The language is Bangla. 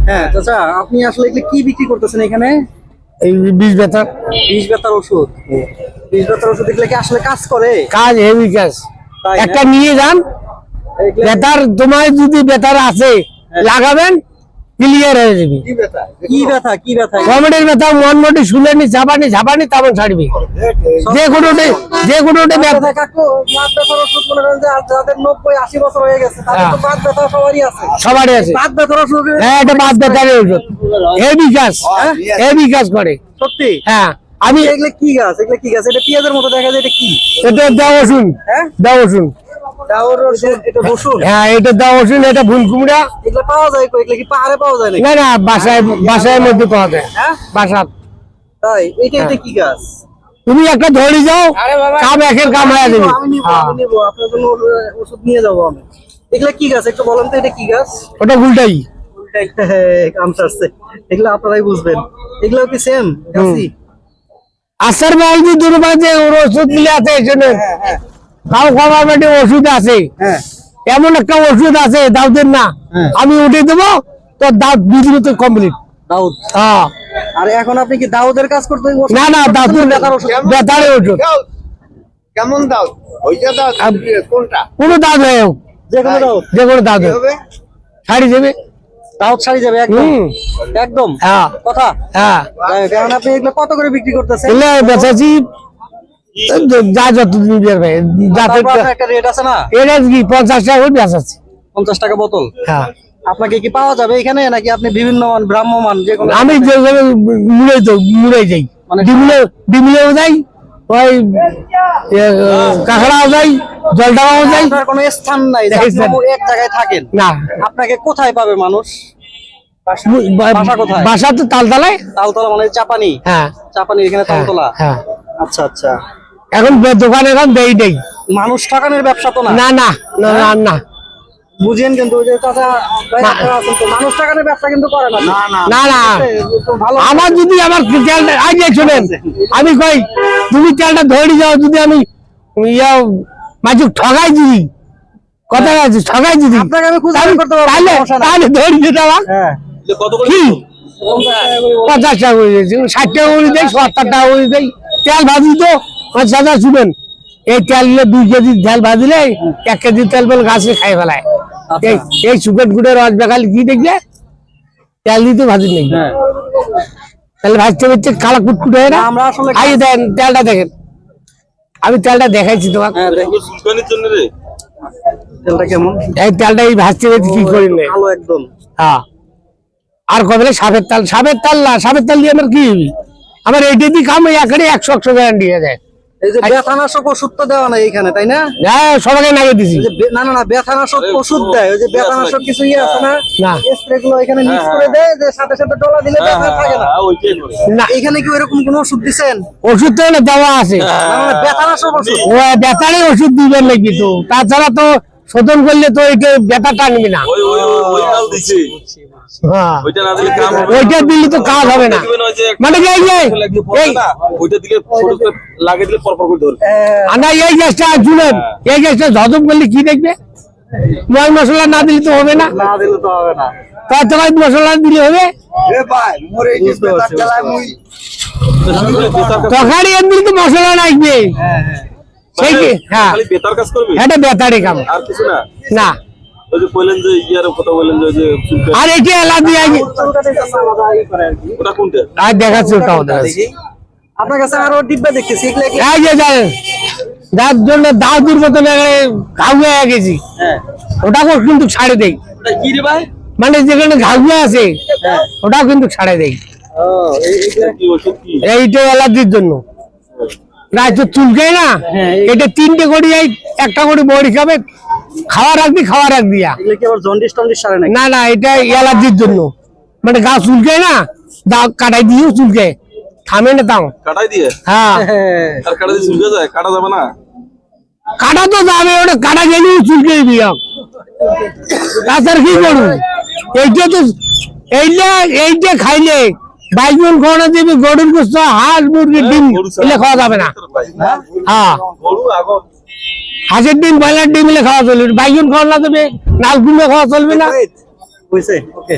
হ্যাঁ চাচা, আপনি আসলে এগুলো কি বিক্রি করতেছেন এখানে? এই বিষ ব্যথা। বিষ ব্যথার ওষুধ। বিষ ব্যথার ওষুধ এগুলো কি আসলে কাজ করে? কাজ হেভি কাজ। তাই না? একটা নিয়ে যান, এগুলো- ব্যথার তোমার যদি ব্যথার আছে লাগাবেন, ক্লিয়ার হয়ে যাবে। কি ব্যথা? কি ব্যথা? কি ব্যথা? কমেডের ব্যথা মনমটি শুলেনি ঝাপানি তেমন ছাড়বি। যে কোনো ব্যথা। কাকু, বাত ব্যথার ওষুধ মনে করেন যে যাদের 90-80 বছর হয়ে গেছে তাদের তো বাত ব্যথা সবারই আছে। সবারই আছে। বাত ব্যথার ওষুধ। হ্যাঁ, এটা বাদ ব্যথার ওষুধ। হেভি কাজ করে। সত্যি? হ্যাঁ, আমি এগুলো কি গাছ? এগুলো কি গাছ? এটা পেঁয়াজের মতো দেখা যায়, এটা কি? এটা দেওয়া শুন, হ্যাঁ, দেওয়া শুন। দাওর রসুন, এটা রসুন। হ্যাঁ, এটা দেওয়া শুন, এটা ভুল কুমড়া। এগুলো পাওয়া যায় কই? এগুলো কি পাহাড়ে পাওয়া যায় নাকি? না না, বাসায় মধ্যে পাওয়া যায়। হ্যাঁ, বাসা। তাই? এটা কি গাছ? তুমি একটা ধরে যাও, কাম একের কাম হয়ে যাবে। আমি নিব আপনার জন্য ওষুধ নিয়ে যাবো আমি। এগুলো কি গাছ একটু বলেন তো, এটা কি গাছ? ওটা ভুলটাই। কাম সারছে। এগুলো আপনারাই বুঝবেন। এগুলো কি সেম গাছই? আসার বাড়ি দূরে বাজে ওর ওষুধ মিলে আছে এখানে। হ্যাঁ হ্যাঁ তাও খাবার বাড়ি ওষুধ আছে। হ্যাঁ। এমন একটা ওষুধ আছে দাউদের না, হ্যাঁ। আমি উঠে দেবো তোর দাঁত বিদ্যুৎ কমপ্লিট। দাউদ। হ্যাঁ, আর এখন আপনি কি দাউদের কাজ করতে? না না, দাঁতের ব্যথার ওষুধ। ব্যথার ওষুধ। কেমন দাও? ওইটা দাও কোনটা? কোনো দাঁত হয়ে হোক, যে কোনো দাউদ। যে কোনো দাঁত হোক, হবে ছাড়ি দেবে। দাউদ ছাড়ি যাবে একদম। হুম। একদম হ্যাঁ কথা। হ্যাঁ, কারণ আপনি এগুলো কত করে বিক্রি করতেছেন? এগুলো বেচাচ্ছি যা যত নিবেন ভাই। যাতে তারপর আপনার একটা রেট আছে না? এটা কি 50 টাকা করে বেচাচ্ছি। 50 টাকা বোতল। হ্যাঁ, আপনাকে কি পাওয়া যাবে এখানে, নাকি আপনি বিভিন্ন মান ভ্রাম্যমান যে কোনো? আমি যেভাবে মুড়ে যাই, মানে ডিমিলেও যাই, ওই কাঁকড়াও যাই, জলটাও যাই। আপনার কোনো স্থান নাই যে আপনি এক জায়গায় থাকেন? না, আপনাকে কোথায় পাবে মানুষ? বাসা কোথায়? বাসা তো তালতলায়। তালতলা মানে চাপানি? হ্যাঁ চাপানি এখানে তালতলা। হ্যাঁ, আচ্ছা আচ্ছা। এখন দোকানে এখন দেই দেই। মানুষ ঠকানোর ব্যবসা তো না? না না না না না বুঝেন কিন্তু ওই যে চাচা ভাই আপনারা আছেন তো, মানুষ ঠকানোর ব্যবসা কিন্তু করে না। না না, তো ভালো। আমার যদি আমার তেলটা আগে শোনেন, আমি কই তুমি তেলটা ধরে যাও, যদি আমি মাঝুক ঠগাই দিই, কথা আছে ঠগাই দিই, আপনাকে আমি খুঁজে বের করতে পারবো, তাহলে সমস্যা নাই। তাহলে ধরে দিতে আমার হ্যাঁ। কি 50 টাকা করে দিয়েছি, 60 টাকা করে দেয়, 70 টাকা করে দেয়। তেল ভাজি তো দাদা শুনেন, এই তেল নিলে 2 কেজি তেল ভাজিলে 1 কেজি তেল বলে গাছে খাই ফেলায়। এই সুগার গুড়ের রস বেখালি কি দেখলে তেল দিতে ভাজি নেই। হ্যাঁ। তাহলে ভাজতে ভাজতে কালা কুটকুট হয়ে না। আমরা আসলে আই দেন তেলটা দেখেন, আমি তেলটা দেখাইছি তোমাকে। হ্যাঁ দেখি তেলটা কেমন। এই তেলটা এই ভাজতে ভাজতে কি করি না। ভালো একদম। হ্যাঁ, আর কবে সাপের তাল না, সাপের তাল দিয়ে আমার কি হবি? আমার এইটা দিয়ে কাম একারে 100 গ্যারান্টি হয়ে যায়। এই যে ব্যথানাশক ওষুধ তো দেওয়া নাই এখানে, তাই না? হ্যাঁ, সবাইকে নাগে দিছি। ওই যে না না না, ব্যথানাশক ওষুধ দেয়, ওই যে ব্যথানাশক কিছু ইয়ে আছে না, না। স্প্রে গুলো এখানে মিক্স করে দেয়, যে সাথে সাথে ডলা দিলে ব্যথা থাকে না। না, এখানে কি ওইরকম কোনো ওষুধ দিছেন? ওষুধ তো না দেওয়া আছে। না মানে ব্যথানাশক ওষুধ। ও ব্যথারই ওষুধ দিবেন নাকি? তো তাছাড়া তো শোধন করলে তো এটা ব্যথা টানবে না। হ্যাঁ, ওইটা দিলে তো কাজ হবে না। মানে কি এই যে এই গ্যাসটা শুনেন, এই গ্যাসটা হজম করলে কি দেখবে? ময় মশলা না দিলে তো হবে না। না দিলে তো হবে না। তরকারি মশলা দিলে হবে? এ ভাই মোরে এই যে বেতার চালায় মুই তরকারি এমনি তো মশলা লাগবে। হ্যাঁ হ্যাঁ। সেই কি? হ্যাঁ, খালি বেতার কাজ করবে এটা বেতারি কাম আর কিছু না। না। ওই যে বললেন যে ইয়ার কথা বললেন যে ওই যে চুলকা, আর এটি এলাদি আগে চুলকাতে একটু আলাদা ই করে আর কি। ওটা কোনটা? আর দেখাচ্ছি, ওটাও দেখাচ্ছি। দেখি। আপনার কাছে আরো ডিব্বা দেখতেছি, এগুলো কি? এই যে জানেন, যার জন্য দাঁতের মতন ঘাউ হয়ে গেছি, হ্যাঁ। ওটাকেও কিন্তু ছাড়ে দেই। ওটা কি রে ভাই? মানে যেখানে ঘাউ আছে হ্যাঁ। ওটাও কিন্তু ছাড়ে দেই। ও এইগুলা কি ওষুধ কি? এইটা অ্যালার্জির জন্য। প্রায় তো চুলকায় না, হ্যাঁ, এটা 3টে করে একটা করে বড়ি খাবে, খাওয়া রাখবি এগুলো কি আবার জন্ডিস টন্ডিস সারে নাকি? না না, এটা অ্যালার্জির জন্য। মানে গা চুলকায় না, দা কাটাই দিয়েও চুলকায়, থামে না তাও। কাটাই দিয়ে? হ্যাঁ, হ্যাঁ। আর কাটা দিয়ে চুলকে যায়? কাটা যাবে না? কাটা তো যাবে, ওটা কাটা গেলেও চুলকে দিয়ে। তাছাড়া কি করবো? এইটা তো এইটা খাইলে বাইগুন খাওয়ানো যাবে, গরুর গোস্ত, হাঁস, মুরগির ডিম এগুলো খাওয়া যাবে না। হ্যাঁ, গরু আগত হাঁসের ডিম, ব্রয়লার ডিম এগুলো খাওয়া চলবে, বাইগুন খাওয়ানো যাবে, নালকুমড়ো খাওয়া চলবে না। হইছে, ওকে।